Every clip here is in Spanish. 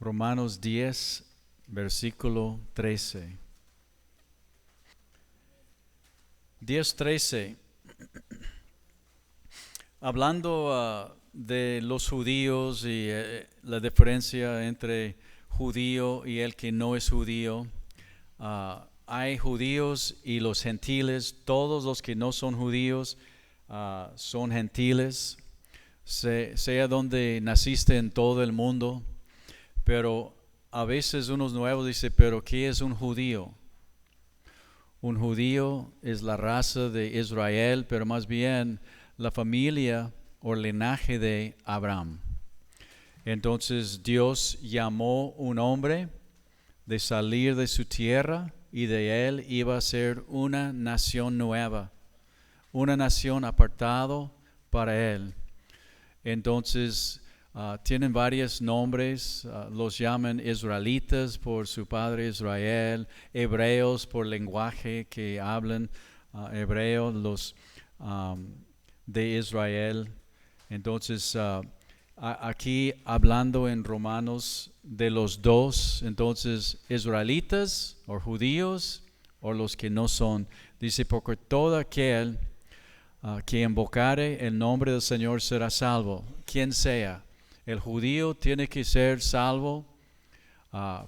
Romanos 10, versículo 13. 10:13. Hablando de los judíos y la diferencia entre judío y el que no es judío, hay judíos y los gentiles. Todos los que no son judíos son gentiles, sea donde naciste en todo el mundo. Pero a veces unos nuevos dicen, ¿pero qué es un judío? Un judío es la raza de Israel, pero más bien la familia o linaje de Abraham. Entonces Dios llamó un hombre de salir de su tierra y de él iba a ser una nación nueva, una nación apartado para él. Entonces tienen varios nombres, los llaman israelitas por su padre Israel, hebreos por lenguaje que hablan hebreo, los de Israel. Entonces aquí hablando en Romanos de los dos, entonces israelitas o judíos o los que no son, dice, porque todo aquel que invocare el nombre del Señor será salvo, quien sea. El judío tiene que ser salvo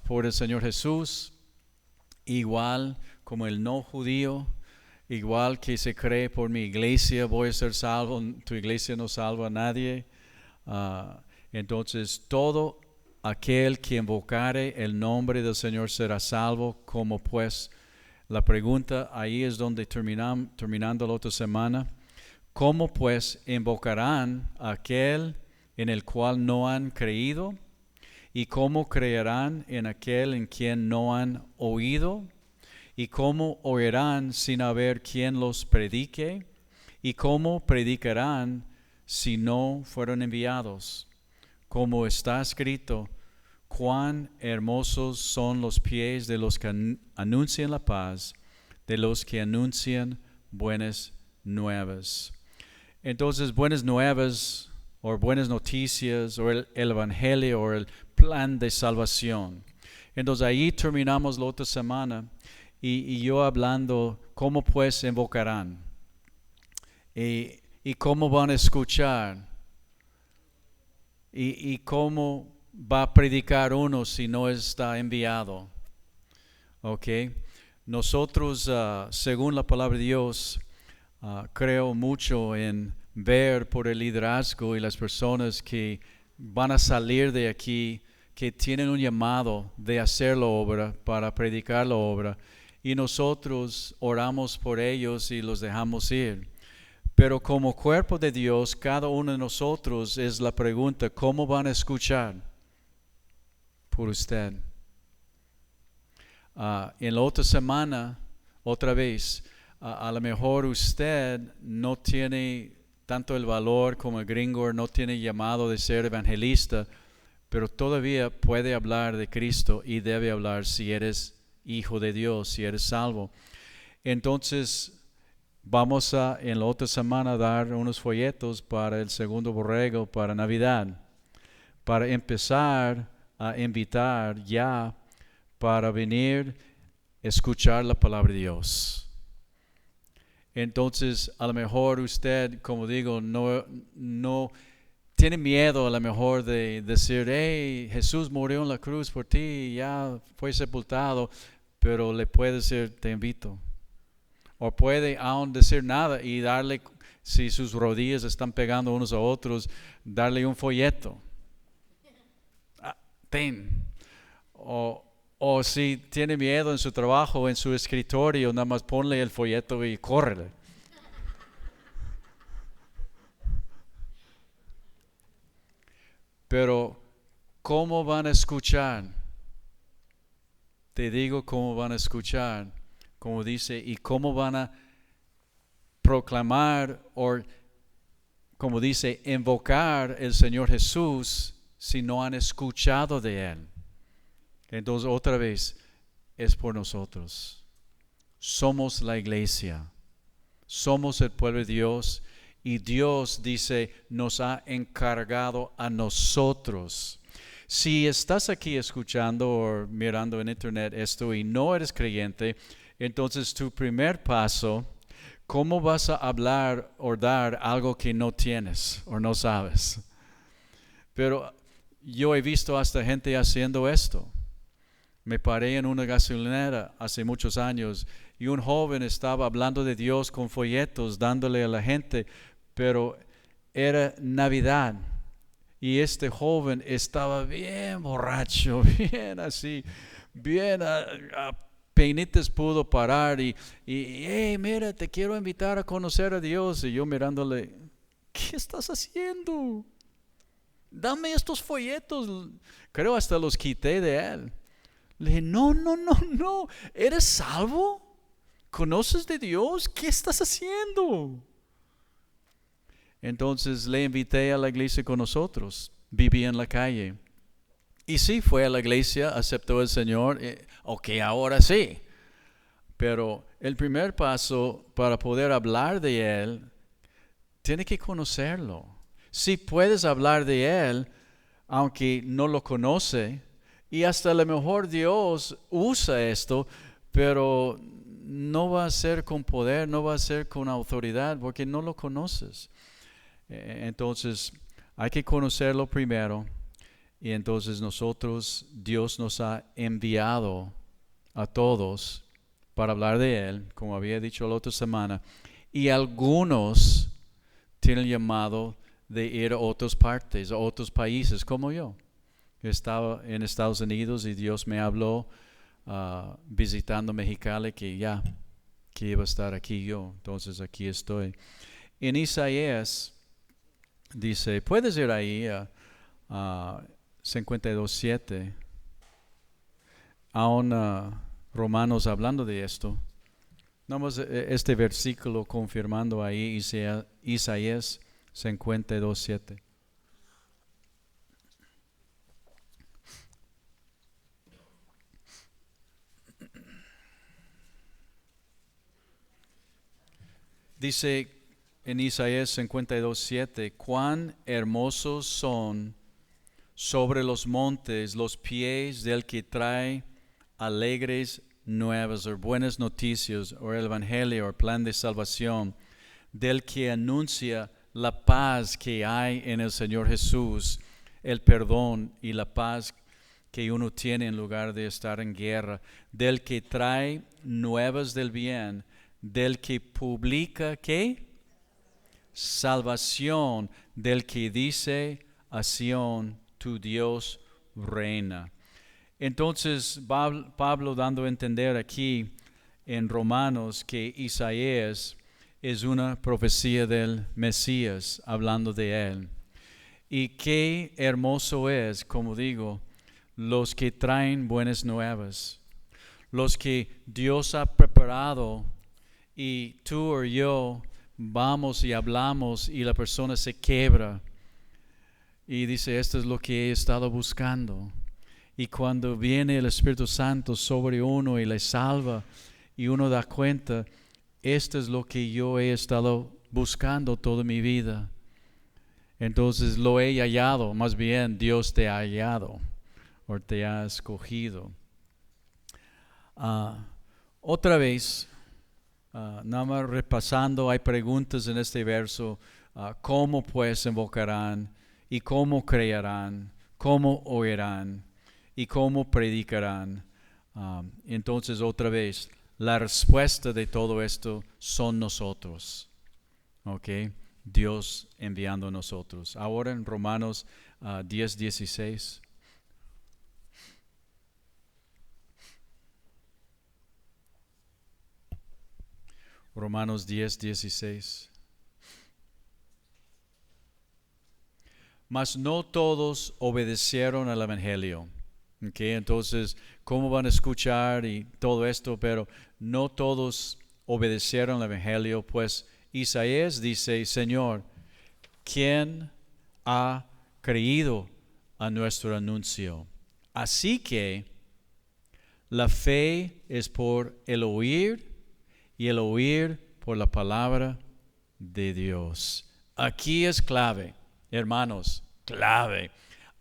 por el Señor Jesús, igual como el no judío, igual que se cree por mi iglesia voy a ser salvo, tu iglesia no salva a nadie. Entonces todo aquel que invocare el nombre del Señor será salvo. Como pues, la pregunta ahí es donde terminando la otra semana, ¿cómo pues invocarán a aquel en el cual no han creído? ¿Y cómo creerán en aquel en quien no han oído? ¿Y cómo oirán sin haber quien los predique? ¿Y cómo predicarán si no fueron enviados? Como está escrito, cuán hermosos son los pies de los que anuncian la paz, de los que anuncian buenas nuevas. Entonces, buenas nuevas o buenas noticias o el evangelio o el plan de salvación. Entonces ahí terminamos la otra semana y yo hablando cómo pues invocarán y cómo van a escuchar y cómo va a predicar uno si no está enviado. ¿Ok? Nosotros, según la palabra de Dios, creo mucho en ver por el liderazgo y las personas que van a salir de aquí, que tienen un llamado de hacer la obra, para predicar la obra, y nosotros oramos por ellos y los dejamos ir. Pero como cuerpo de Dios, cada uno de nosotros es la pregunta, ¿cómo van a escuchar por usted? En la otra semana, otra vez, a lo mejor usted no tiene tanto el valor como el gringo, no tiene llamado de ser evangelista, pero todavía puede hablar de Cristo y debe hablar si eres hijo de Dios, si eres salvo. Entonces, vamos en la otra semana dar unos folletos para el segundo borrego, para Navidad, para empezar a invitar ya para venir a escuchar la palabra de Dios. Entonces, a lo mejor usted, como digo, no tiene miedo a lo mejor de decir, hey, Jesús murió en la cruz por ti, ya fue sepultado, pero le puede decir, te invito. O puede aún decir nada y darle, si sus rodillas están pegando unos a otros, darle un folleto. Ten. O si tiene miedo en su trabajo, en su escritorio, nada más ponle el folleto y córrele. Pero, ¿cómo van a escuchar? Te digo cómo van a escuchar. Como dice, y cómo van a proclamar, o como dice, invocar el Señor Jesús si no han escuchado de Él. Entonces, otra vez, es por nosotros. Somos la iglesia. Somos el pueblo de Dios. Y Dios dice, nos ha encargado a nosotros. Si estás aquí escuchando o mirando en internet esto y no eres creyente, entonces tu primer paso, ¿cómo vas a hablar o dar algo que no tienes o no sabes? Pero yo he visto hasta gente haciendo esto. Me paré en una gasolinera hace muchos años y un joven estaba hablando de Dios con folletos, dándole a la gente, pero era Navidad. Y este joven estaba bien borracho, bien así, bien a peinitas pudo parar y hey, mira, te quiero invitar a conocer a Dios. Y yo mirándole, ¿qué estás haciendo? Dame estos folletos. Creo hasta los quité de él. Le dije, no, ¿eres salvo? ¿Conoces de Dios? ¿Qué estás haciendo? Entonces le invité a la iglesia con nosotros. Vivía en la calle. Y sí, fue a la iglesia, aceptó al Señor. Ok, ahora sí. Pero el primer paso para poder hablar de Él, tiene que conocerlo. Si puedes hablar de Él, aunque no lo conoce, y hasta a lo mejor Dios usa esto, pero no va a ser con poder, no va a ser con autoridad, porque no lo conoces. Entonces, hay que conocerlo primero. Y entonces Dios nos ha enviado a todos para hablar de Él, como había dicho la otra semana. Y algunos tienen llamado de ir a otras partes, a otros países, como yo. Estaba en Estados Unidos y Dios me habló visitando Mexicali que iba a estar aquí yo. Entonces aquí estoy. En Isaías dice, puedes ir ahí a 52:7. Aún Romanos hablando de esto. Nada este versículo confirmando ahí Isaías 52:7. Dice en Isaías 52:7, cuán hermosos son sobre los montes los pies del que trae alegres nuevas o buenas noticias o el evangelio o plan de salvación, del que anuncia la paz que hay en el Señor Jesús, el perdón y la paz que uno tiene en lugar de estar en guerra, del que trae nuevas del bien, del que publica ¿qué? Salvación, del que dice a Sión, tu Dios reina. Entonces Pablo dando a entender aquí en Romanos que Isaías es una profecía del Mesías, hablando de él. Y qué hermoso es, como digo, los que traen buenas nuevas, los que Dios ha preparado y tú o yo vamos y hablamos y la persona se quiebra y dice, esto es lo que he estado buscando. Y cuando viene el Espíritu Santo sobre uno y le salva y uno da cuenta, esto es lo que yo he estado buscando toda mi vida. Entonces lo he hallado, más bien Dios te ha hallado o te ha escogido. Otra vez, nada más repasando, hay preguntas en este verso. ¿Cómo pues invocarán? ¿Y cómo creerán? ¿Cómo oirán? ¿Y cómo predicarán? Entonces otra vez, la respuesta de todo esto son nosotros. ¿Ok? Dios enviando a nosotros. Ahora en Romanos 10:16. Romanos 10:16. Mas no todos obedecieron al Evangelio. Okay, entonces, ¿cómo van a escuchar y todo esto? Pero no todos obedecieron al Evangelio, pues Isaías dice, Señor, ¿quién ha creído a nuestro anuncio? Así que la fe es por el oír y el oír por la palabra de Dios. Aquí es clave, hermanos, clave.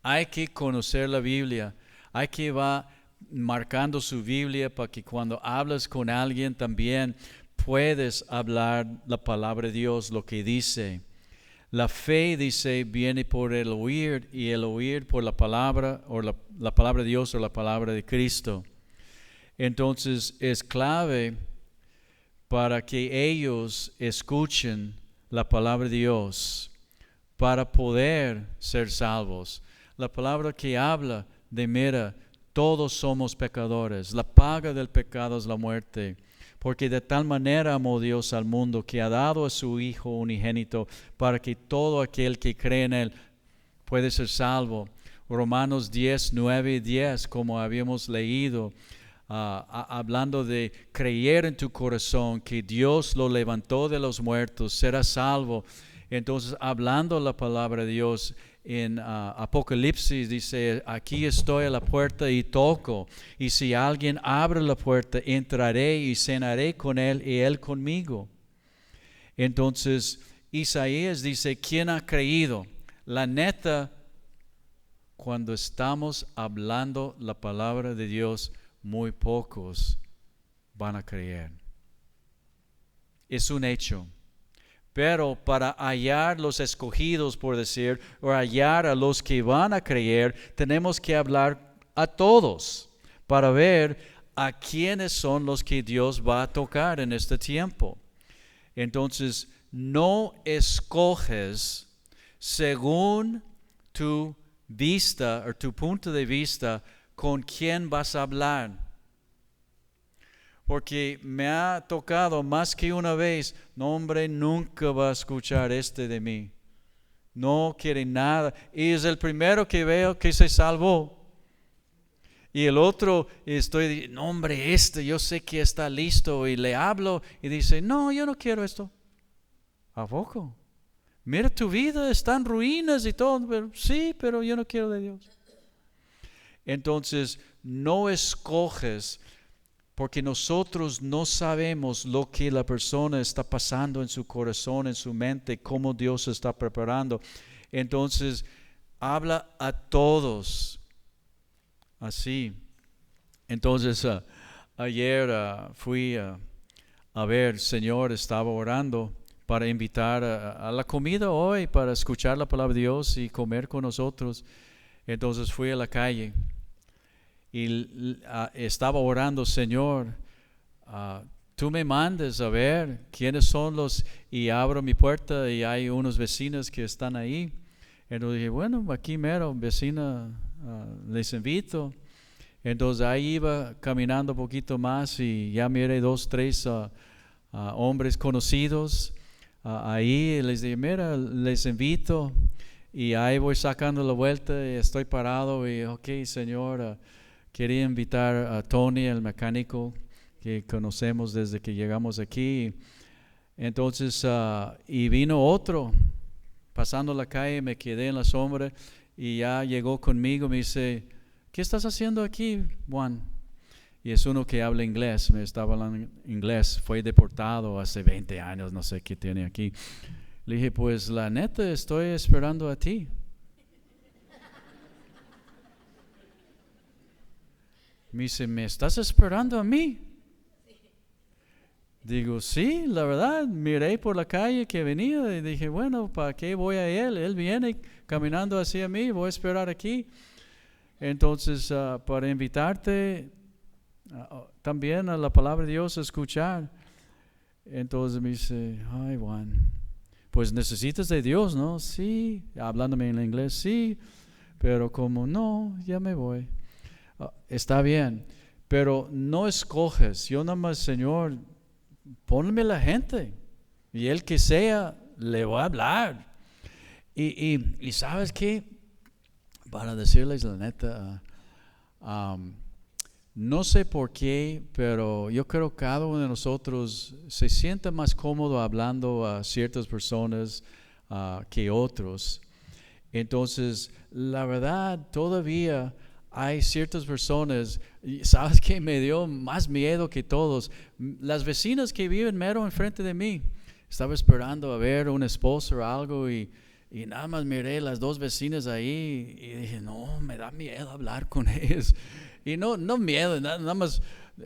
Hay que conocer la Biblia. Hay que va marcando su Biblia para que cuando hablas con alguien también puedes hablar la palabra de Dios, lo que dice. La fe, dice, viene por el oír y el oír por la palabra o la palabra de Dios o la palabra de Cristo. Entonces es clave para que ellos escuchen la palabra de Dios para poder ser salvos. La palabra que habla de mira, todos somos pecadores. La paga del pecado es la muerte. Porque de tal manera amó Dios al mundo que ha dado a su Hijo unigénito para que todo aquel que cree en Él puede ser salvo. Romanos 10, 9 y 10, como habíamos leído, hablando de creer en tu corazón que Dios lo levantó de los muertos, serás salvo. Entonces, hablando la palabra de Dios en Apocalipsis, dice, aquí estoy a la puerta y toco, y si alguien abre la puerta, entraré y cenaré con él y él conmigo. Entonces, Isaías dice, ¿quién ha creído? La neta, cuando estamos hablando la palabra de Dios, muy pocos van a creer. Es un hecho. Pero para hallar los escogidos, por decir, o hallar a los que van a creer, tenemos que hablar a todos para ver a quiénes son los que Dios va a tocar en este tiempo. Entonces, no escoges según tu vista o tu punto de vista con quién vas a hablar. Porque me ha tocado más que una vez, no hombre, nunca va a escuchar de mí. No quiere nada. Y es el primero que veo que se salvó. Y el otro, no hombre, yo sé que está listo. Y le hablo y dice, no, yo no quiero esto. ¿A poco? Mira tu vida, está en ruinas y todo. Pero, sí, pero yo no quiero de Dios. Entonces, no escoges. Porque nosotros no sabemos lo que la persona está pasando en su corazón, en su mente, cómo Dios está preparando. Entonces, habla a todos. Así. Entonces, ayer fui a ver, Señor estaba orando para invitar a la comida hoy, para escuchar la palabra de Dios y comer con nosotros. Entonces fui a la calle. Y estaba orando, Señor, tú me mandes a ver quiénes son los, y abro mi puerta y hay unos vecinos que están ahí. Entonces dije, bueno, aquí mero, vecina, les invito. Entonces ahí iba caminando un poquito más y ya miré 2, 3 hombres conocidos. Ahí les dije, mira, les invito. Y ahí voy sacando la vuelta y estoy parado y, ok, Señor, quería invitar a Tony, el mecánico que conocemos desde que llegamos aquí. Entonces, y vino otro, pasando la calle, me quedé en la sombra y ya llegó conmigo, me dice, ¿qué estás haciendo aquí, Juan? Y es uno que habla inglés, me estaba hablando inglés, fue deportado hace 20 años, no sé qué tiene aquí. Le dije, pues la neta, estoy esperando a ti. Me dice, ¿me estás esperando a mí? Digo, sí, la verdad, miré por la calle que venía y dije, bueno, ¿para qué voy a él? Él viene caminando hacia mí, voy a esperar aquí. Entonces, para invitarte también a la palabra de Dios a escuchar. Entonces me dice, ay, Juan, pues necesitas de Dios, ¿no? Sí, hablándome en inglés, sí, pero como no, ya me voy. Está bien, pero no escoges. Yo nada más, Señor, ponme la gente y el que sea, le voy a hablar. Y ¿sabes qué? Para decirles la neta, no sé por qué, pero yo creo que cada uno de nosotros se siente más cómodo hablando a ciertas personas que otros. Entonces, la verdad, todavía hay ciertas personas, ¿sabes qué? Me dio más miedo que todos. Las vecinas que viven mero enfrente de mí. Estaba esperando a ver un esposo o algo y Y nada más miré las dos vecinas ahí y dije, no, me da miedo hablar con ellas. Y no miedo, nada más,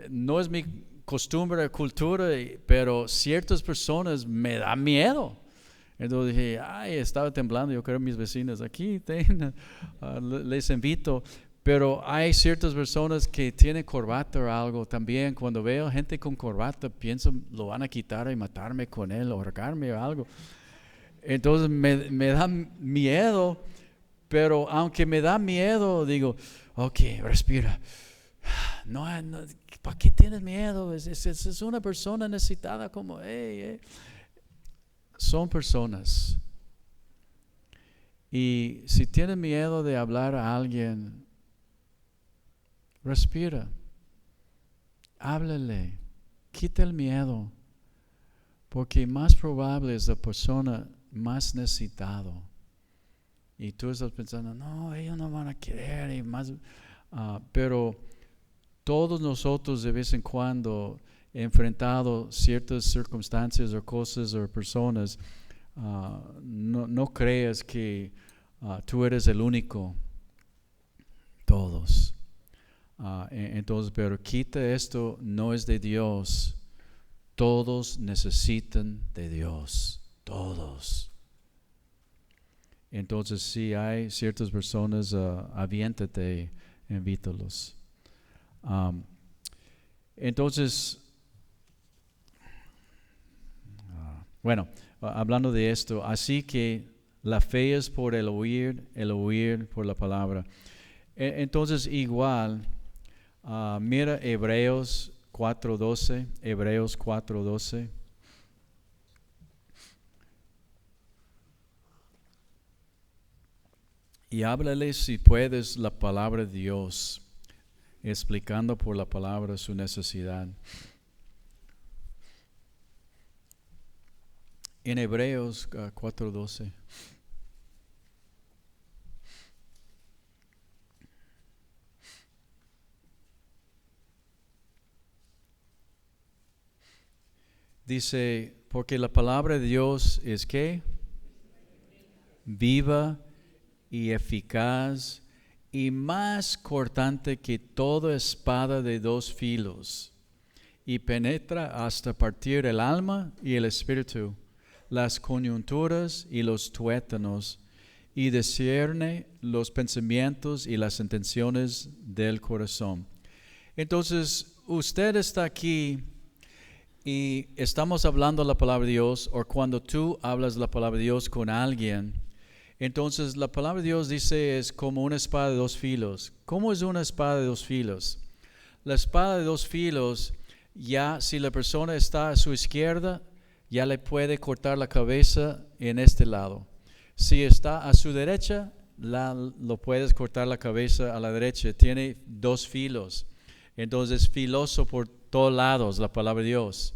no es mi costumbre, cultura, pero ciertas personas me da miedo. Entonces dije, estaba temblando, yo creo mis vecinos aquí, les invito. Pero hay ciertas personas que tienen corbata o algo también. Cuando veo gente con corbata, pienso, lo van a quitar y matarme con él, o ahorcarme o algo. Entonces me da miedo, pero aunque me da miedo, digo, ok, respira. No, ¿para qué tienes miedo? Es una persona necesitada como, Son personas. Y si tienes miedo de hablar a alguien, respira. Háblale. Quita el miedo. Porque más probable es la persona más necesitado. Y tú estás pensando, no, ellos no van a querer. Y más, pero todos nosotros de vez en cuando enfrentado ciertas circunstancias o cosas o personas, no creas que tú eres el único. Todos. Entonces, pero quita esto, no es de Dios. Todos necesitan de Dios. Todos. Entonces, si hay ciertas personas, aviéntate, invítalos. Entonces, bueno, hablando de esto, así que la fe es por el oír por la palabra. Entonces, igual, mira Hebreos 4:12. Y háblale si puedes la palabra de Dios, explicando por la palabra su necesidad. En Hebreos 4:12. Dice, porque la palabra de Dios es ¿qué? Viva y eficaz y más cortante que toda espada de dos filos, y penetra hasta partir el alma y el espíritu, las coyunturas y los tuétanos, y discierne los pensamientos y las intenciones del corazón. Entonces, usted está aquí y estamos hablando la palabra de Dios, o cuando tú hablas la palabra de Dios con alguien, entonces la palabra de Dios dice es como una espada de dos filos. ¿Cómo es una espada de dos filos? La espada de dos filos, ya si la persona está a su izquierda, ya le puede cortar la cabeza en este lado. Si está a su derecha, lo puedes cortar la cabeza a la derecha. Tiene dos filos. Entonces es filoso por todos lados la palabra de Dios.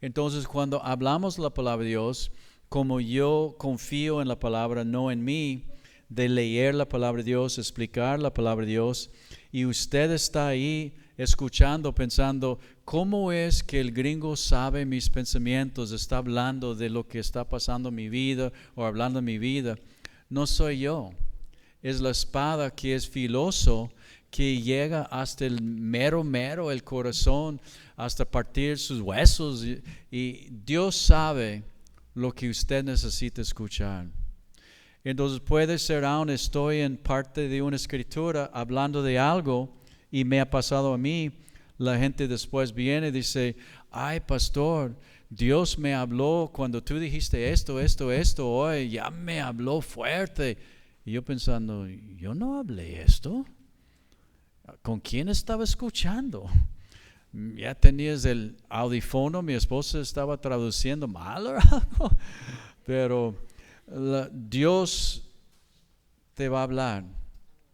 Entonces cuando hablamos la palabra de Dios, como yo confío en la palabra, no en mí, de leer la palabra de Dios, explicar la palabra de Dios, y usted está ahí escuchando, pensando, ¿cómo es que el gringo sabe mis pensamientos? Está hablando de lo que está pasando en mi vida o hablando en mi vida. No soy yo. Es la espada que es filoso, que llega hasta el mero, el corazón, hasta partir sus huesos. Y Dios sabe lo que usted necesita escuchar. Entonces puede ser aún estoy en parte de una escritura hablando de algo y me ha pasado a mí. La gente después viene y dice, ay pastor, Dios me habló cuando tú dijiste esto, hoy ya me habló fuerte. Y yo pensando, yo no hablé esto. ¿Con quién estaba escuchando? Ya tenías el audífono, mi esposa estaba traduciendo mal o algo. Pero Dios te va a hablar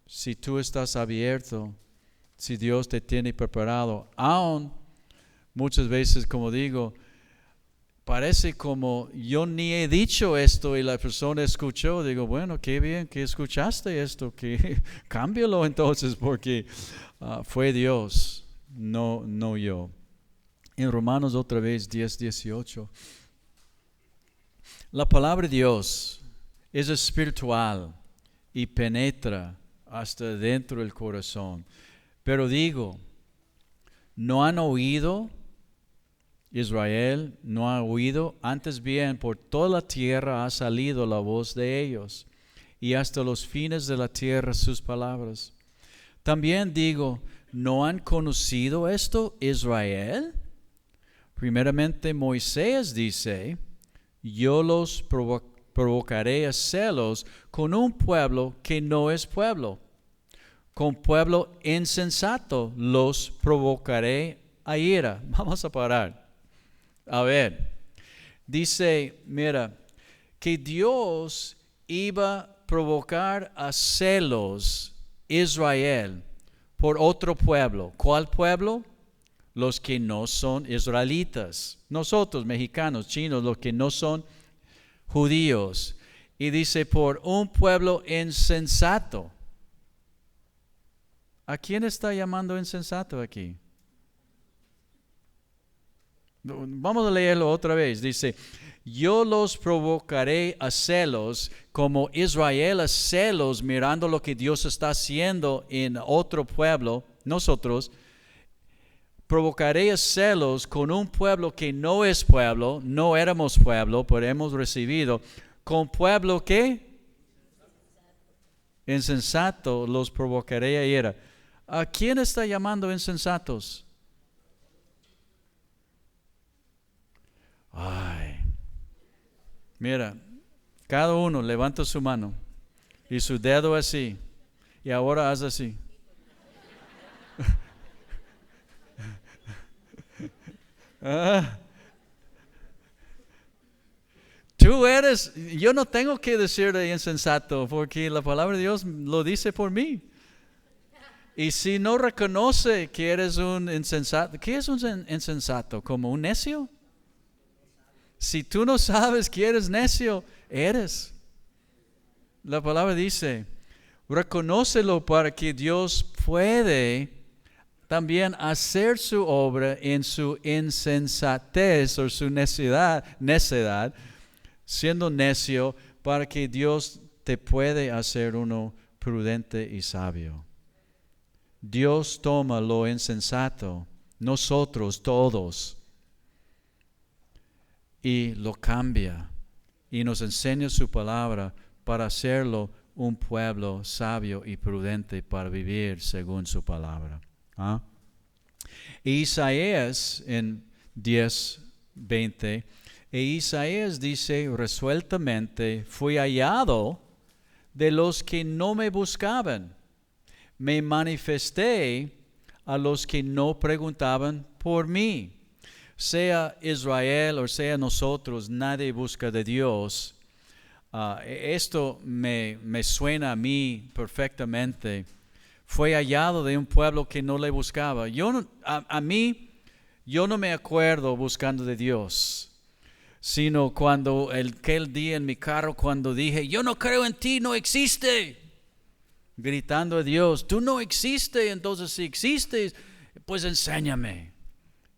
si tú estás abierto, si Dios te tiene preparado. Aún muchas veces, como digo, parece como yo ni he dicho esto y la persona escuchó. Digo, bueno, qué bien que escuchaste esto, que cámbialo entonces porque fue Dios, no yo. En Romanos otra vez 10:18. La palabra de Dios es espiritual y penetra hasta dentro del corazón. Pero digo, ¿no han oído? Israel no ha oído, antes bien por toda la tierra ha salido la voz de ellos, y hasta los fines de la tierra sus palabras. También digo, ¿no han conocido esto Israel? Primeramente Moisés dice, yo los provocaré a celos con un pueblo que no es pueblo. Con pueblo insensato los provocaré a ira. Vamos a parar. A ver, dice, mira, que Dios iba a provocar a celos Israel por otro pueblo. ¿Cuál pueblo? Los que no son israelitas. Nosotros, mexicanos, chinos, los que no son judíos. Y dice, por un pueblo insensato. ¿A quién está llamando insensato aquí? Vamos a leerlo otra vez. Dice, yo los provocaré a celos como Israel a celos mirando lo que Dios está haciendo en otro pueblo. Nosotros provocaré a celos con un pueblo que no es pueblo, no éramos pueblo, pero hemos recibido. Con pueblo que insensato los provocaré a ira. ¿A quién está llamando insensatos? Ay, mira, cada uno levanta su mano y su dedo así, y ahora haz así. Tú eres, yo no tengo que decirle insensato, porque la palabra de Dios lo dice por mí. Y si no reconoce que eres un insensato, ¿qué es un insensato? ¿Como un necio? Si tú no sabes que eres necio, eres. La palabra dice, reconócelo para que Dios puede también hacer su obra en su insensatez o su necedad, siendo necio, para que Dios te puede hacer uno prudente y sabio. Dios toma lo insensato, nosotros todos, y lo cambia y nos enseña su palabra para hacerlo un pueblo sabio y prudente para vivir según su palabra. Isaías en 10:20, Isaías dice resueltamente, fui hallado de los que no me buscaban, me manifesté a los que no preguntaban por mí. Sea Israel o sea nosotros, nadie busca de Dios. Esto me suena a mí perfectamente. Fue hallado de un pueblo que no le buscaba. Yo no me acuerdo buscando de Dios, sino cuando aquel día en mi carro, cuando dije, yo no creo en ti, no existe. Gritando a Dios, tú no existes, entonces si existes, pues enséñame.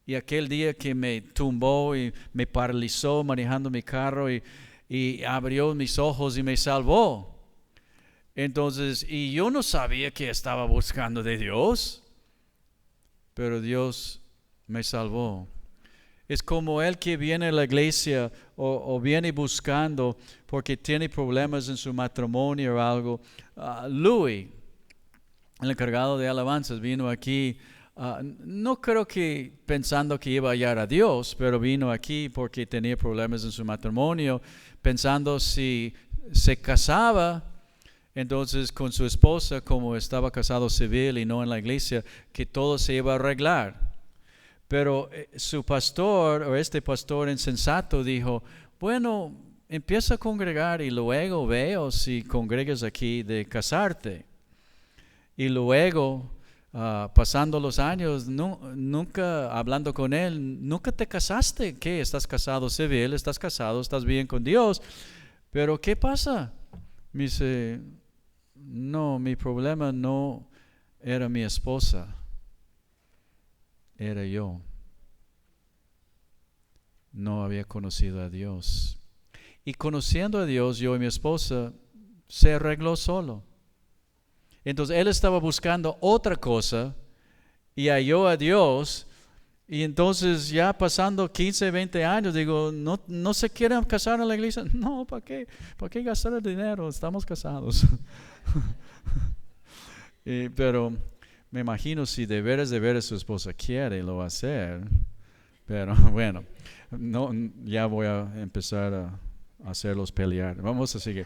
Y aquel día que me tumbó y me paralizó manejando mi carro y abrió mis ojos y me salvó. Entonces, y yo no sabía que estaba buscando de Dios, pero Dios me salvó. Es como el que viene a la iglesia o viene buscando porque tiene problemas en su matrimonio o algo. Louis, el encargado de alabanzas, vino aquí. No creo que pensando que iba a hallar a Dios, pero vino aquí porque tenía problemas en su matrimonio, pensando si se casaba, entonces con su esposa, como estaba casado civil y no en la iglesia, que todo se iba a arreglar. Pero su pastor, o este pastor insensato, dijo, bueno, empieza a congregar y luego veo si congregas aquí de casarte. Y luego, pasando los años, nunca hablando con él, nunca te casaste. ¿Qué? ¿Estás casado civil? ¿Estás casado? ¿Estás bien con Dios? Pero ¿qué pasa? Me dice, no, mi problema no era mi esposa, era yo. No había conocido a Dios. Y conociendo a Dios, yo y mi esposa, se arregló solo. Entonces él estaba buscando otra cosa y halló a Dios. Y entonces ya pasando 15, 20 años, digo, ¿no se quieren casar en la iglesia? No, ¿para qué? ¿Para qué gastar el dinero? Estamos casados. Pero me imagino si de veras su esposa quiere, lo va a hacer. Pero bueno, no, ya voy a empezar a hacerlos pelear. Vamos a seguir.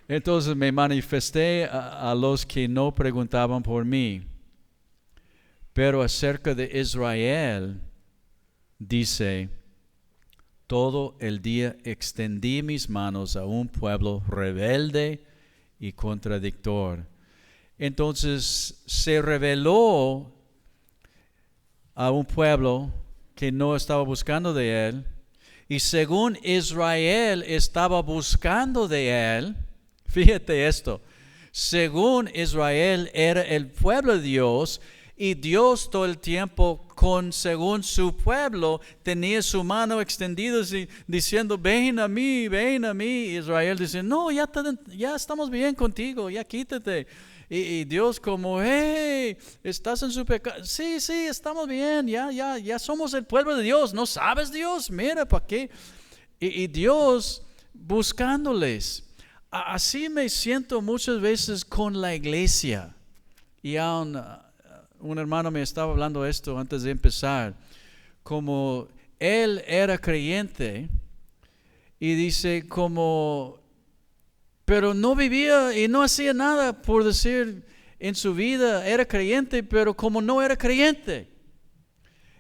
Entonces me manifesté a los que no preguntaban por mí. Pero acerca de Israel, dice, todo el día extendí mis manos a un pueblo rebelde y contradictor. Entonces se reveló a un pueblo que no estaba buscando de él, y según Israel estaba buscando de él, fíjate esto, según Israel era el pueblo de Dios, y Dios todo el tiempo, según su pueblo, tenía su mano extendida diciendo, ven a mí. Israel dice, no, ya estamos bien contigo, ya quítate. Y Dios como, hey, estás en su pecado. Sí, estamos bien, ya somos el pueblo de Dios. ¿No sabes, Dios? Mira, ¿para qué? Y Dios buscándoles. Así me siento muchas veces con la iglesia. Y aún un hermano me estaba hablando esto antes de empezar. Como él era creyente y dice pero no vivía y no hacía nada por decir en su vida, era creyente, pero como no era creyente.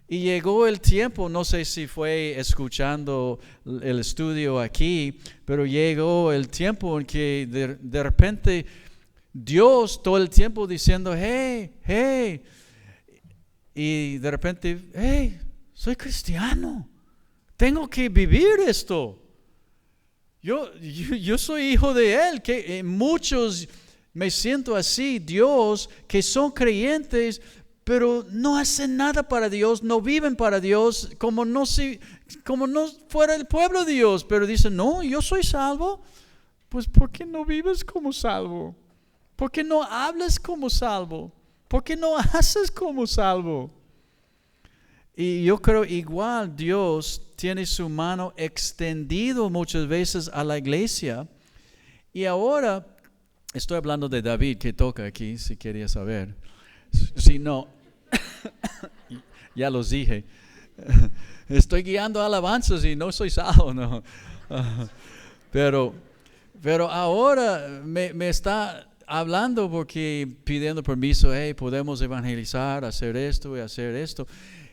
Y llegó el tiempo, no sé si fue escuchando el estudio aquí, pero llegó el tiempo en que de repente Dios todo el tiempo diciendo, hey, y de repente, hey, soy cristiano, tengo que vivir esto. Yo soy hijo de Él, que muchos me siento así, Dios, que son creyentes, pero no hacen nada para Dios, no viven para Dios, como no fuera el pueblo de Dios, pero dicen, no, yo soy salvo. Pues ¿por qué no vives como salvo? ¿Por qué no hablas como salvo? ¿Por qué no haces como salvo? Y yo creo igual Dios tiene su mano extendido muchas veces a la iglesia. Y ahora estoy hablando de David que toca aquí, si quería saber. Si no, ya los dije. Estoy guiando alabanzas y no soy salvo, no. Pero ahora me está hablando porque pidiendo permiso, hey, podemos evangelizar, hacer esto y hacer esto.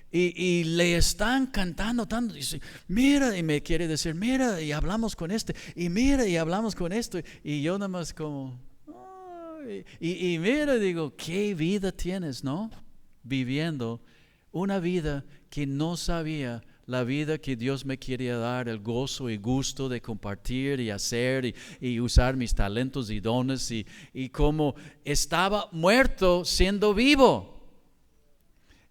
Y le están cantando tanto, dice, mira, y me quiere decir, mira, y hablamos con y mira, y hablamos con esto, y yo nada más como, y mira, digo, qué vida tienes, ¿no? Viviendo una vida que no sabía, la vida que Dios me quería dar, el gozo y gusto de compartir y hacer y usar mis talentos y dones, y como estaba muerto siendo vivo.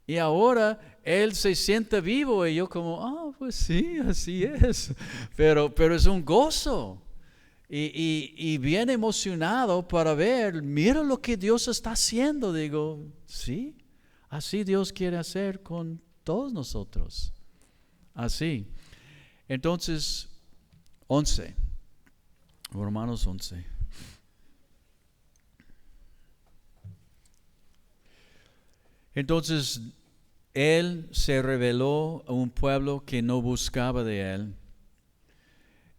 Y ahora Él se siente vivo y yo como, pues sí, así es. Pero es un gozo. Y bien emocionado para ver, mira lo que Dios está haciendo. Digo, sí, así Dios quiere hacer con todos nosotros. Así. Entonces, 11. Romanos 11. Entonces, Él se reveló a un pueblo que no buscaba de Él.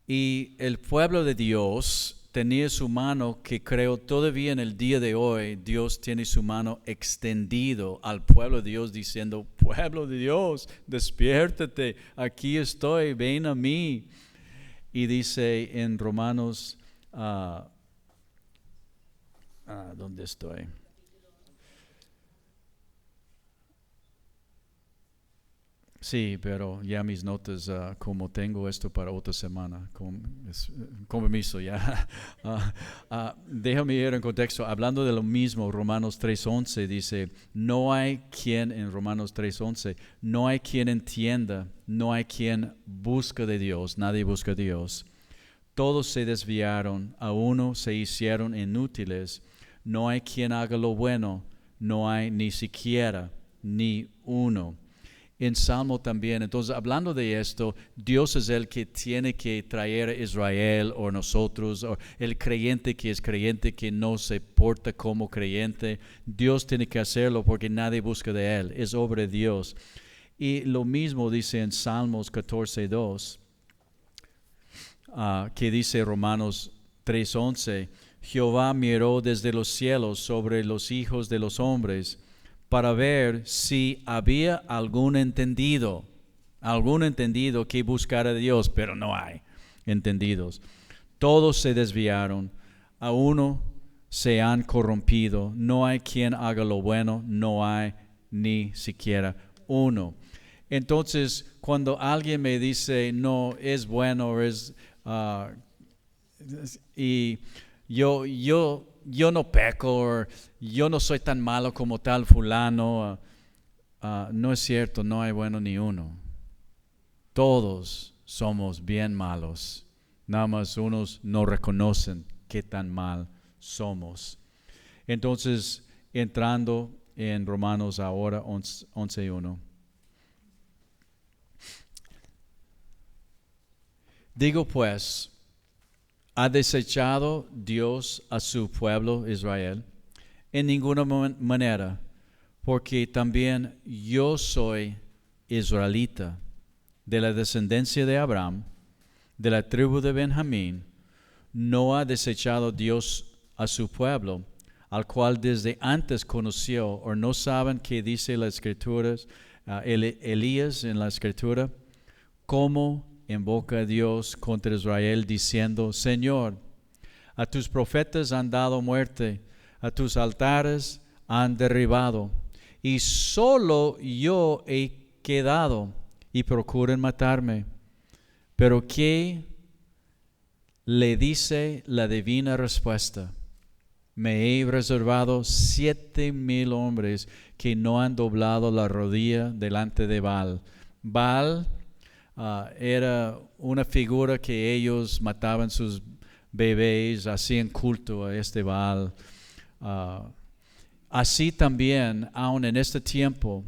Y el pueblo de Dios tenía su mano, que creo todavía en el día de hoy, Dios tiene su mano extendido al pueblo de Dios diciendo, pueblo de Dios, despiértate, aquí estoy, ven a mí. Y dice en Romanos, ¿dónde estoy? Sí, pero ya mis notas, como tengo esto para otra semana, con permiso ya. Déjame ir en contexto. Hablando de lo mismo, Romanos 3:11 dice, no hay quien, en Romanos 3:11, no hay quien entienda, no hay quien busque de Dios, nadie busca a Dios. Todos se desviaron, a uno se hicieron inútiles, no hay quien haga lo bueno, no hay ni siquiera ni uno. En Salmo también, entonces hablando de esto, Dios es el que tiene que traer a Israel o nosotros, o el creyente que es creyente que no se porta como creyente, Dios tiene que hacerlo porque nadie busca de Él, es obra de Dios. Y lo mismo dice en Salmos 14:2, que dice Romanos 3:11, Jehová miró desde los cielos sobre los hijos de los hombres, para ver si había algún entendido que buscara a Dios, pero no hay entendidos. Todos se desviaron, a uno se han corrompido, no hay quien haga lo bueno, no hay ni siquiera uno. Entonces, cuando alguien me dice, no, es bueno, y yo no peco, yo no soy tan malo como tal fulano. No es cierto, no hay bueno ni uno. Todos somos bien malos. Nada más unos no reconocen qué tan mal somos. Entonces, entrando en Romanos ahora 11:1. Digo pues, ¿ha desechado Dios a su pueblo Israel? En ninguna manera, porque también yo soy israelita, de la descendencia de Abraham, de la tribu de Benjamín. No ha desechado Dios a su pueblo, al cual desde antes conoció, o no saben qué dice las Escrituras, Elías en la Escritura, cómo invoca a Dios contra Israel diciendo, Señor, a tus profetas han dado muerte, a tus altares han derribado, y solo yo he quedado y procuran matarme. Pero ¿qué le dice la divina respuesta? Me he reservado 7,000 hombres que no han doblado la rodilla delante de Baal. Baal era una figura que ellos mataban sus bebés, hacían culto a este Baal. Así también, aun en este tiempo,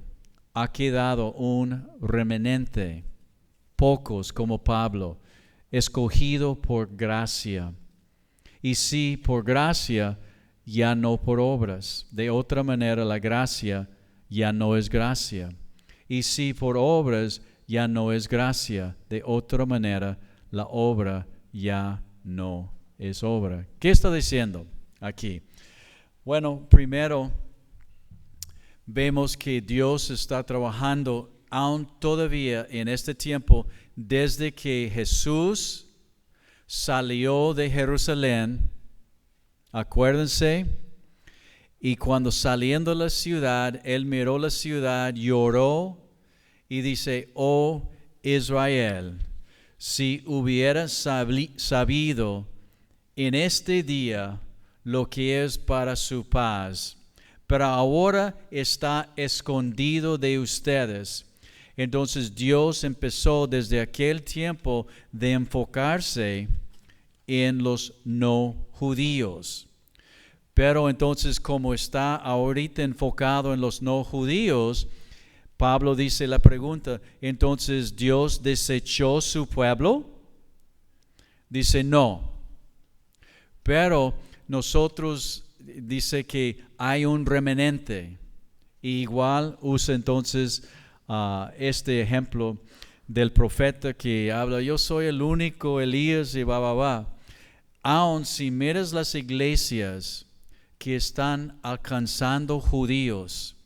ha quedado un remanente, pocos como Pablo, escogido por gracia. Y sí, por gracia, ya no por obras. De otra manera, la gracia ya no es gracia. Y sí, por obras, ya no es gracia. De otra manera, la obra ya no es obra. ¿Qué está diciendo aquí? Bueno, primero vemos que Dios está trabajando aún todavía en este tiempo desde que Jesús salió de Jerusalén. Acuérdense, y cuando saliendo de la ciudad, Él miró la ciudad, lloró y dice, oh Israel, si hubieras sabido en este día lo que es para su paz, pero ahora está escondido de ustedes. Entonces Dios empezó desde aquel tiempo de enfocarse en los no judíos. Pero entonces, como está ahorita enfocado en los no judíos, Pablo dice la pregunta, entonces ¿Dios desechó su pueblo? Dice no. Pero nosotros dice que hay un remanente. Y igual usa entonces este ejemplo del profeta que habla, yo soy el único Elías y va. Aun si miras las iglesias que están alcanzando judíos,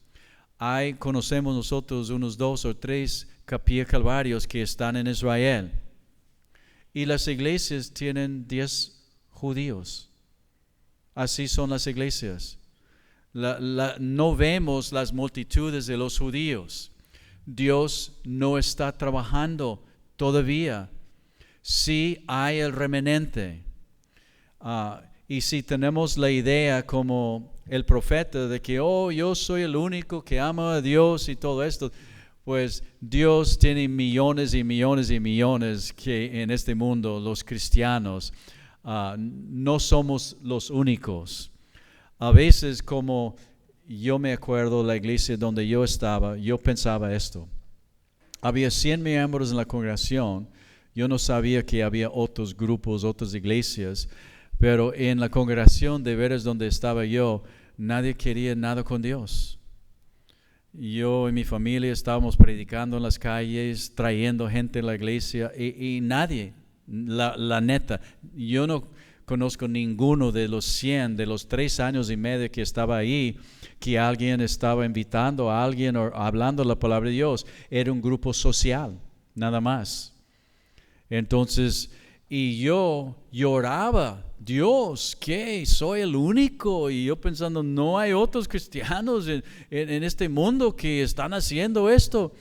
conocemos nosotros unos 2 o 3 Capilla Calvarios que están en Israel. Y las iglesias tienen 10 judíos. Así son las iglesias. No vemos las multitudes de los judíos, Dios no está trabajando todavía. Sí hay el remanente. Y si tenemos la idea como el profeta de que, yo soy el único que ama a Dios y todo esto, pues Dios tiene millones y millones y millones que en este mundo, los cristianos, no somos los únicos. A veces, como yo me acuerdo la iglesia donde yo estaba, yo pensaba esto. Había 100 miembros en la congregación. Yo no sabía que había otros grupos, otras iglesias, pero en la congregación de veras donde estaba yo, nadie quería nada con Dios. Yo y mi familia estábamos predicando en las calles, trayendo gente a la iglesia y nadie, la neta, yo no conozco ninguno de los 100, de los 3 años y medio que estaba ahí, que alguien estaba invitando a alguien o hablando la palabra de Dios. Era un grupo social, nada más. Entonces, y yo lloraba, Dios, ¿qué? Soy el único. Y yo pensando, no hay otros cristianos en este mundo que están haciendo esto.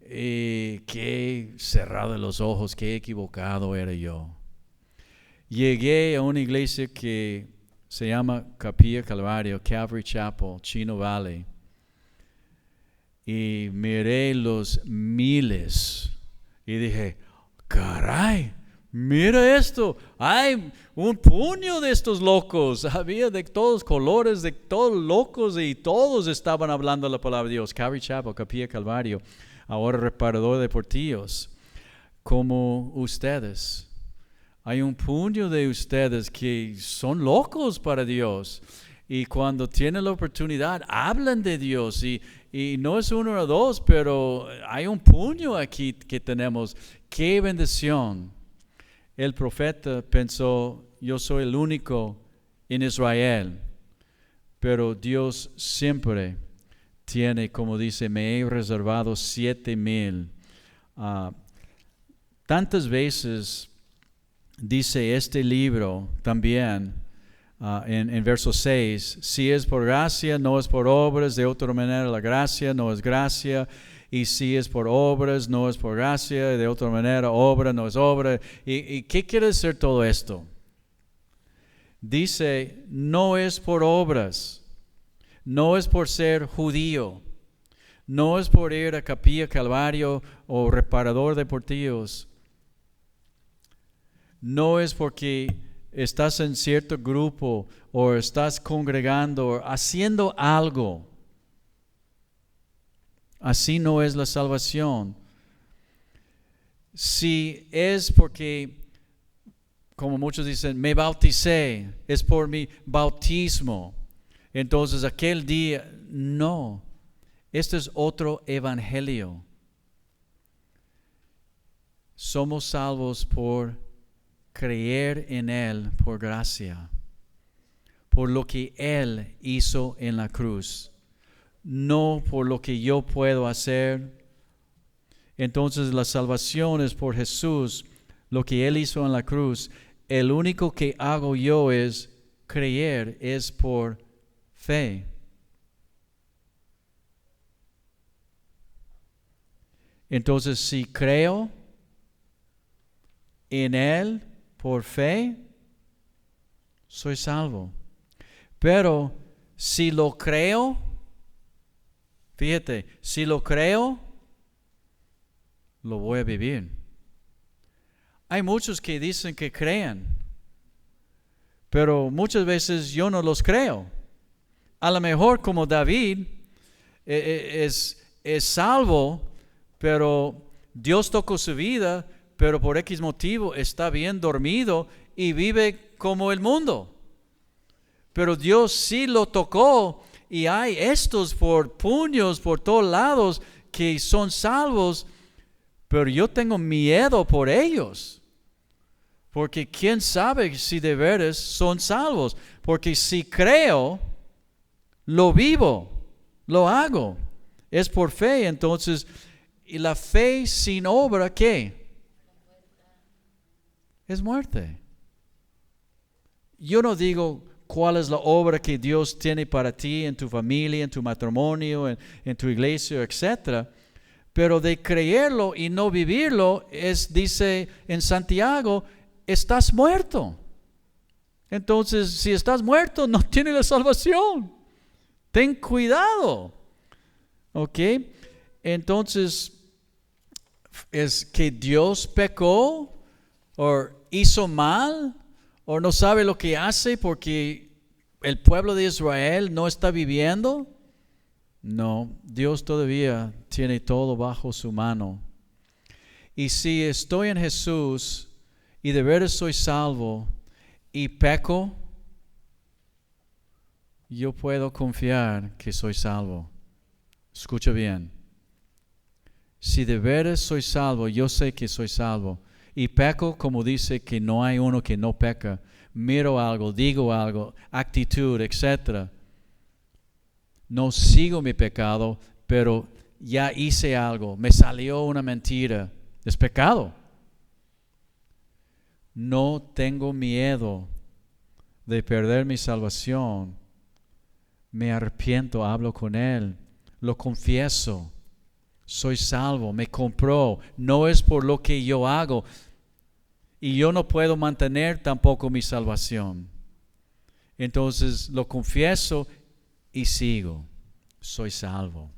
Qué cerrado los ojos, qué equivocado era yo. Llegué a una iglesia que se llama Capilla Calvario, Calvary Chapel, Chino Valley. Y miré los miles y dije, caray, mira esto, hay un puño de estos locos, había de todos colores, de todos locos y todos estaban hablando la palabra de Dios. Calvary Chapel, Capilla Calvario, ahora reparador de portillos, como ustedes. Hay un puño de ustedes que son locos para Dios y cuando tienen la oportunidad hablan de Dios y no es uno o dos, pero hay un puño aquí que tenemos. ¡Qué bendición! El profeta pensó, yo soy el único en Israel, pero Dios siempre tiene, como dice, me he reservado 7,000. Tantas veces dice este libro también en verso 6, si es por gracia, no es por obras, de otra manera la gracia no es gracia, y si es por obras, no es por gracia, de otra manera obra no es obra. ¿Y qué quiere decir todo esto? Dice, no es por obras, no es por ser judío, no es por ir a Capilla Calvario o reparador de portillos. No es porque estás en cierto grupo o estás congregando o haciendo algo. Así no es la salvación. Si es porque, como muchos dicen, me bauticé, es por mi bautismo, entonces aquel día, no. Este es otro evangelio. Somos salvos por creer en Él por gracia, por lo que Él hizo en la cruz, no por lo que yo puedo hacer. Entonces la salvación es por Jesús, lo que Él hizo en la cruz. El único que hago yo es creer, es por fe. Entonces si creo en Él por fe, soy salvo. Pero si lo creo, fíjate, si lo creo, lo voy a vivir. Hay muchos que dicen que creen, pero muchas veces yo no los creo. A lo mejor como David es salvo, pero Dios tocó su vida, pero por X motivo está bien dormido y vive como el mundo. Pero Dios sí lo tocó y hay estos por puños por todos lados que son salvos, pero yo tengo miedo por ellos. Porque quién sabe si de veras son salvos. Porque si creo, lo vivo, lo hago. Es por fe, entonces, y la fe sin obra, ¿qué? Es muerte. Yo no digo cuál es la obra que Dios tiene para ti en tu familia, en tu matrimonio, en tu iglesia, etc. Pero de creerlo y no vivirlo, dice en Santiago, estás muerto. Entonces, si estás muerto, no tienes la salvación. Ten cuidado. ¿Ok? Entonces, ¿es que Dios pecó o hizo mal o no sabe lo que hace porque el pueblo de Israel no está viviendo? No, Dios todavía tiene todo bajo su mano. Y si estoy en Jesús y de veras soy salvo y peco, yo puedo confiar que soy salvo. Escucha bien. Si de veras soy salvo, yo sé que soy salvo. Y peco, como dice que no hay uno que no peca. Miro algo, digo algo, actitud, etc. No sigo mi pecado, pero ya hice algo. Me salió una mentira. Es pecado. No tengo miedo de perder mi salvación. Me arrepiento, hablo con Él, lo confieso. Soy salvo, me compró. No es por lo que yo hago. Y yo no puedo mantener tampoco mi salvación. Entonces lo confieso y sigo. Soy salvo.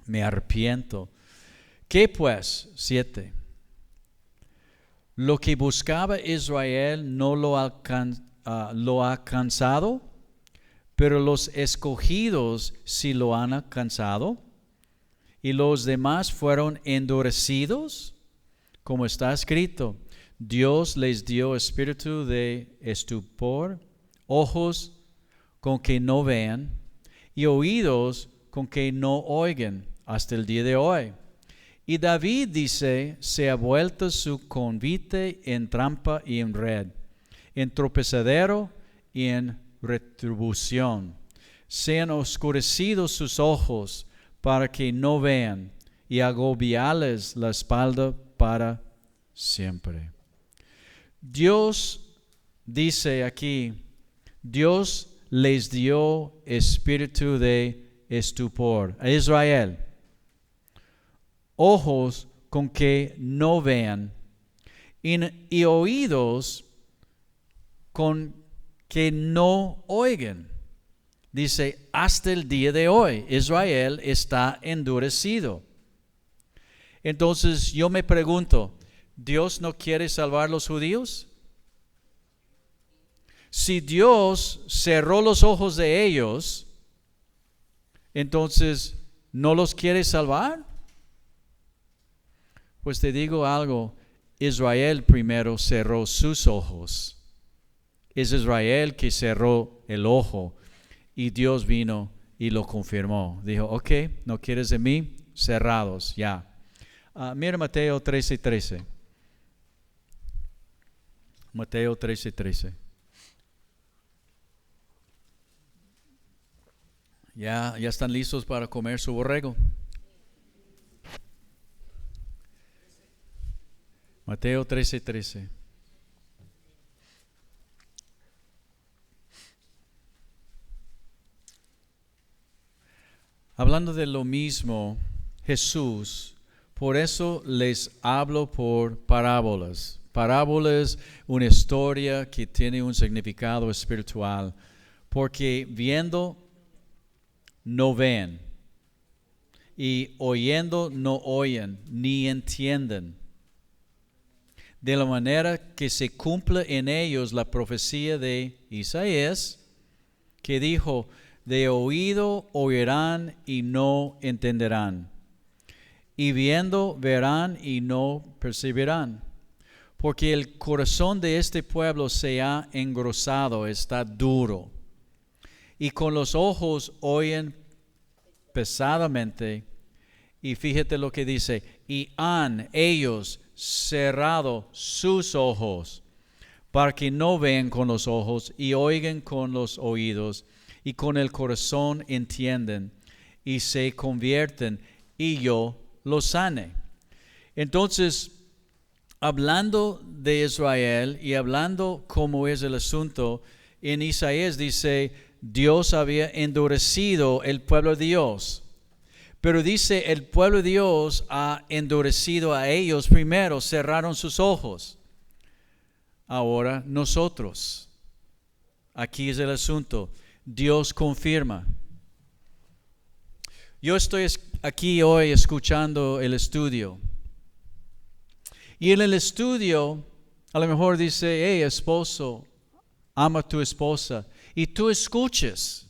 Me arrepiento. ¿Qué pues? 7. Lo que buscaba Israel no lo ha alcanzado, pero los escogidos sí lo han alcanzado. Y los demás fueron endurecidos, como está escrito. Dios les dio espíritu de estupor, ojos con que no vean y oídos con que no oigan hasta el día de hoy. Y David dice, se ha vuelto su convite en trampa y en red, en tropezadero y en retribución. Se han oscurecido sus ojos para que no vean y agobiarles la espalda para siempre. Dios dice aquí, Dios les dio espíritu de estupor a Israel, ojos con que no vean y oídos con que no oigan. Dice, hasta el día de hoy, Israel está endurecido. Entonces yo me pregunto, ¿Dios no quiere salvar a los judíos? Si Dios cerró los ojos de ellos, entonces, ¿no los quiere salvar? Pues te digo algo, Israel primero cerró sus ojos. Es Israel que cerró el ojo. Y Dios vino y lo confirmó. Dijo, ok, ¿no quieres de mí? Cerrados, ya. Mira Mateo 13:13. Mateo 13:13. Ya están listos para comer su borrego. Mateo 13:13. Hablando de lo mismo, Jesús, por eso les hablo por parábolas. Parábolas, una historia que tiene un significado espiritual, porque viendo no ven, y oyendo no oyen, ni entienden. De la manera que se cumple en ellos la profecía de Isaías, que dijo, de oído oirán y no entenderán, y viendo verán y no percibirán. Porque el corazón de este pueblo se ha engrosado, está duro, y con los ojos oyen pesadamente. Y fíjate lo que dice, y han ellos cerrado sus ojos, para que no vean con los ojos y oigan con los oídos, y con el corazón entienden y se convierten y yo los sane. Entonces, hablando de Israel y hablando cómo es el asunto, en Isaías dice, Dios había endurecido el pueblo de Dios. Pero dice, el pueblo de Dios ha endurecido a ellos primero, cerraron sus ojos. Ahora nosotros, aquí es el asunto, Dios confirma. Yo estoy aquí hoy escuchando el estudio. Y en el estudio, a lo mejor dice, hey, esposo, ama a tu esposa. Y tú escuches.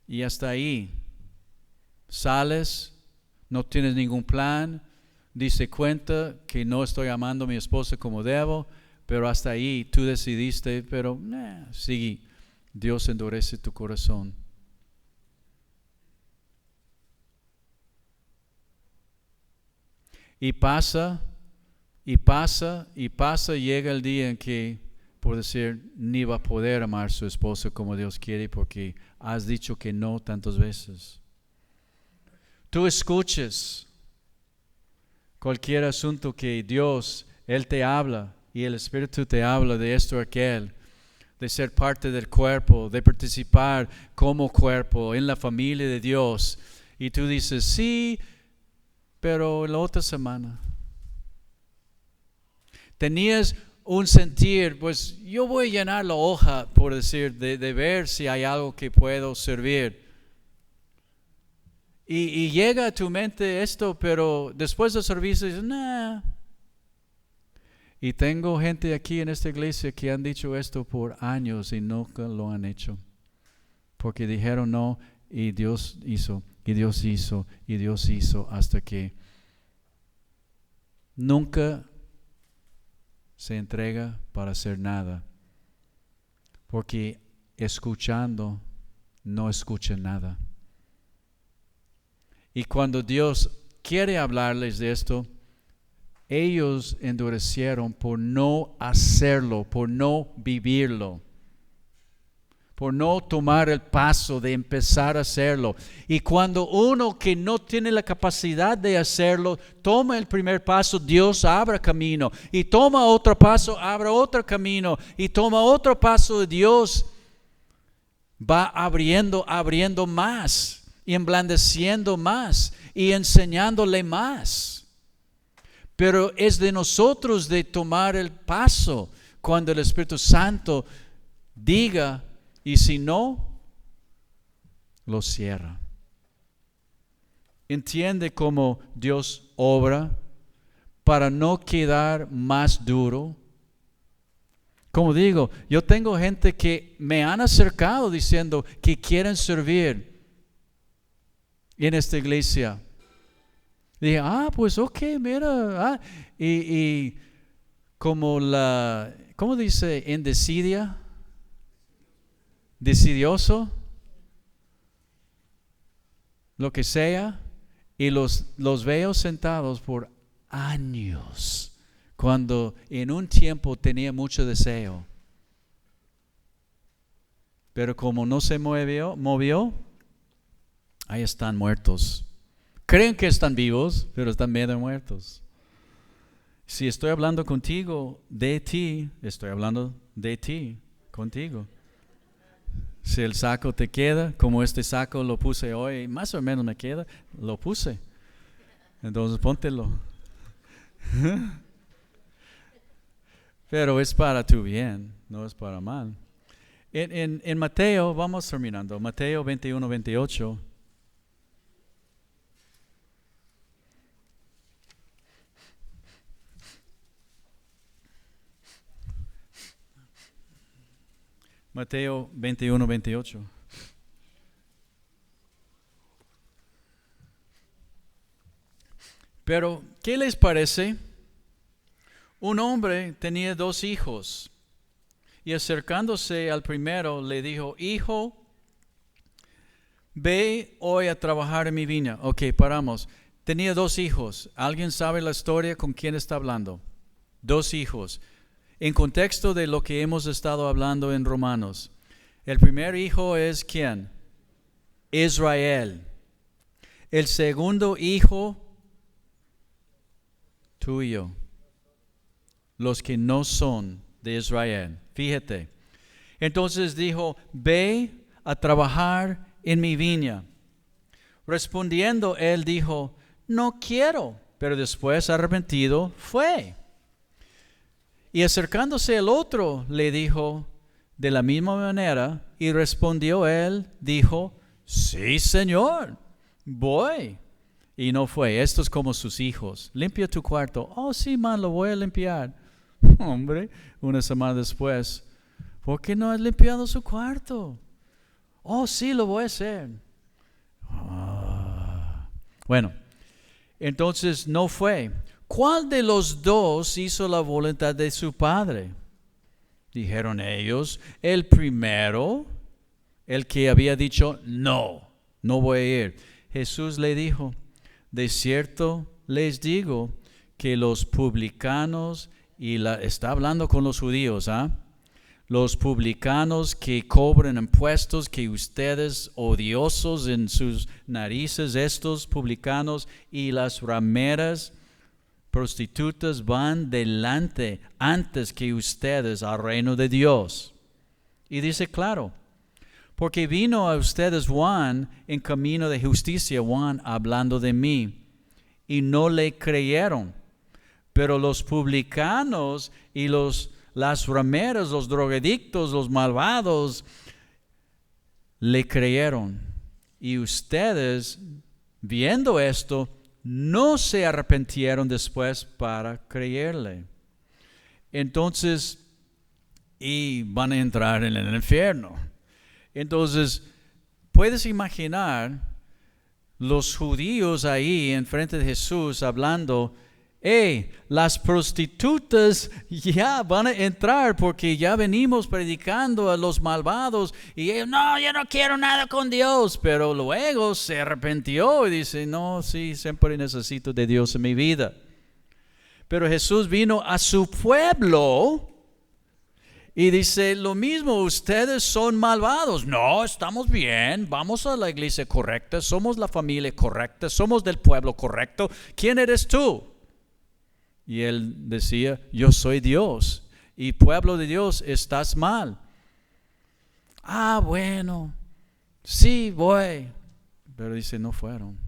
Y hasta ahí. Sales, no tienes ningún plan, diste cuenta que no estoy amando a mi esposa como debo, pero hasta ahí tú decidiste, pero sigue. Dios endurece tu corazón. Y pasa, llega el día en que, por decir, ni va a poder amar a su esposa como Dios quiere porque has dicho que no tantas veces. Tú escuches cualquier asunto que Dios, Él te habla y el Espíritu te habla de esto o aquel, de ser parte del cuerpo, de participar como cuerpo en la familia de Dios. Y tú dices, sí, pero la otra semana. Tenías un sentir, pues yo voy a llenar la hoja, por decir, de ver si hay algo que puedo servir. Y llega a tu mente esto, pero después del servicio dices, nah. Y tengo gente aquí en esta iglesia que han dicho esto por años y nunca lo han hecho. Porque dijeron no y Dios hizo, y Dios hizo, y Dios hizo hasta que nunca se entrega para hacer nada. Porque escuchando no escucha nada. Y cuando Dios quiere hablarles de esto, ellos endurecieron por no hacerlo, por no vivirlo, por no tomar el paso de empezar a hacerlo. Y cuando uno que no tiene la capacidad de hacerlo, toma el primer paso, Dios abre camino. Y toma otro paso, abre otro camino. Y toma otro paso, Dios va abriendo más. Y emblandeciendo más y enseñándole más. Pero es de nosotros de tomar el paso cuando el Espíritu Santo diga, y si no, lo cierra. Entiende cómo Dios obra para no quedar más duro. Como digo, yo tengo gente que me han acercado diciendo que quieren servir en esta iglesia. Dije, pues ok, mira. Y como ¿cómo dice? Decidioso, lo que sea. Y los veo sentados por años, cuando en un tiempo tenía mucho deseo. Pero como no se movió, ahí están muertos. Creen que están vivos, pero están medio muertos. Si estoy hablando contigo de ti, estoy hablando de ti, contigo. Si el saco te queda, como este saco lo puse hoy, más o menos me queda, lo puse. Entonces póntelo. Pero es para tu bien, no es para mal. En Mateo, vamos terminando, Mateo 21, 28. Mateo 21, 28. Pero, ¿qué les parece? Un hombre tenía 2 hijos y acercándose al primero le dijo, hijo, ve hoy a trabajar en mi viña. Ok, paramos. Tenía 2 hijos. ¿Alguien sabe la historia con quién está hablando? 2 hijos. En contexto de lo que hemos estado hablando en Romanos, el primer hijo es ¿quién? Israel. El segundo hijo, tú y yo. Los que no son de Israel. Fíjate. Entonces dijo, ve a trabajar en mi viña. Respondiendo, él dijo, no quiero. Pero después, arrepentido, fue. Y acercándose el otro, le dijo de la misma manera, y respondió él, dijo, sí, Señor, voy. Y no fue. Esto es como sus hijos. Limpia tu cuarto. Oh, sí, man, lo voy a limpiar. Hombre, una semana después, ¿por qué no has limpiado su cuarto? Oh, sí, lo voy a hacer. Bueno, entonces no fue. ¿Cuál de los dos hizo la voluntad de su padre? Dijeron ellos, el primero, el que había dicho, no voy a ir. Jesús le dijo, de cierto les digo que los publicanos, está hablando con los judíos, los publicanos que cobran impuestos, que ustedes odiosos en sus narices, estos publicanos y las rameras, prostitutas van delante antes que ustedes al reino de Dios. Y dice claro, porque vino a ustedes Juan en camino de justicia, Juan hablando de mí, y no le creyeron. Pero los publicanos y las rameras, los drogadictos, los malvados, le creyeron. Y ustedes, viendo esto, no se arrepintieron después para creerle. Entonces, y van a entrar en el infierno. Entonces, puedes imaginar los judíos ahí enfrente de Jesús hablando, las prostitutas ya van a entrar porque ya venimos predicando a los malvados y ellos, no, yo no quiero nada con Dios, pero luego se arrepintió y dice, no, sí, siempre necesito de Dios en mi vida. Pero Jesús vino a su pueblo y dice, lo mismo, ustedes son malvados. No, estamos bien, vamos a la iglesia correcta, somos la familia correcta, somos del pueblo correcto. ¿Quién eres tú? Y él decía, yo soy Dios. Y pueblo de Dios, estás mal. Bueno, sí voy. Pero dice, no fueron.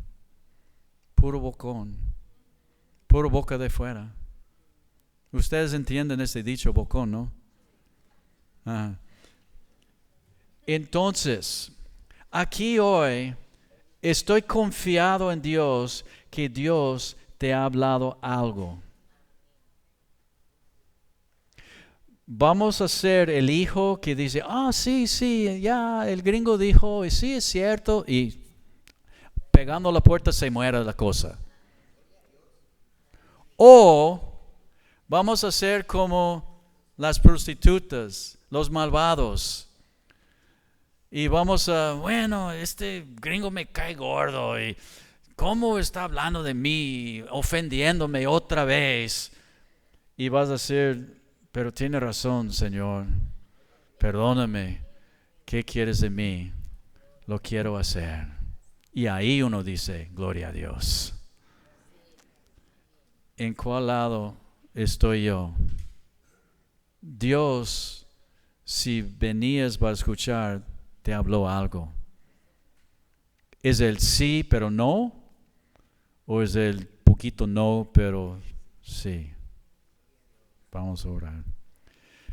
Puro bocón. Puro boca de fuera. Ustedes entienden ese dicho bocón, ¿no? Entonces, aquí hoy estoy confiado en Dios que Dios te ha hablado algo. Vamos a ser el hijo que dice, sí, ya el gringo dijo, y sí es cierto, y pegando a la puerta se muere la cosa. O vamos a ser como las prostitutas, los malvados. Y vamos a, este gringo me cae gordo, y cómo está hablando de mí, ofendiéndome otra vez. Y vas a ser, pero tiene razón, Señor, perdóname, ¿qué quieres de mí? Lo quiero hacer. Y ahí uno dice, gloria a Dios. ¿En cuál lado estoy yo? Dios, si venías para escuchar, te habló algo. ¿Es el sí, pero no? ¿O es el poquito no, pero sí? Vamos a orar.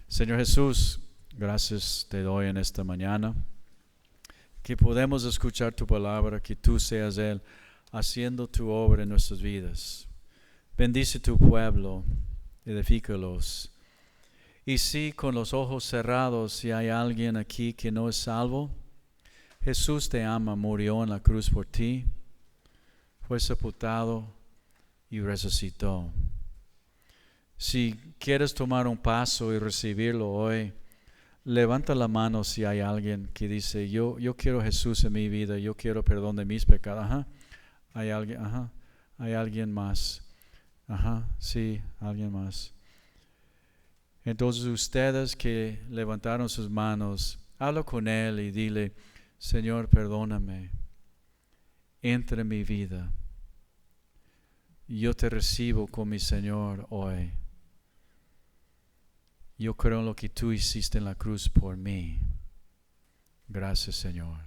Señor Jesús, gracias te doy en esta mañana, que podemos escuchar tu palabra, que tú seas Él haciendo tu obra en nuestras vidas. Bendice tu pueblo, edifícalos. Y si con los ojos cerrados, si hay alguien aquí que no es salvo, Jesús te ama, murió en la cruz por ti, fue sepultado y resucitó. Si quieres tomar un paso y recibirlo hoy, levanta la mano si hay alguien que dice, yo quiero a Jesús en mi vida, yo quiero perdón de mis pecados. Hay alguien más. Sí, alguien más. Entonces ustedes que levantaron sus manos, habla con Él y dile, Señor, perdóname, entra en mi vida. Yo te recibo como mi Señor hoy. Yo creo en lo que tú hiciste en la cruz por mí. Gracias, Señor.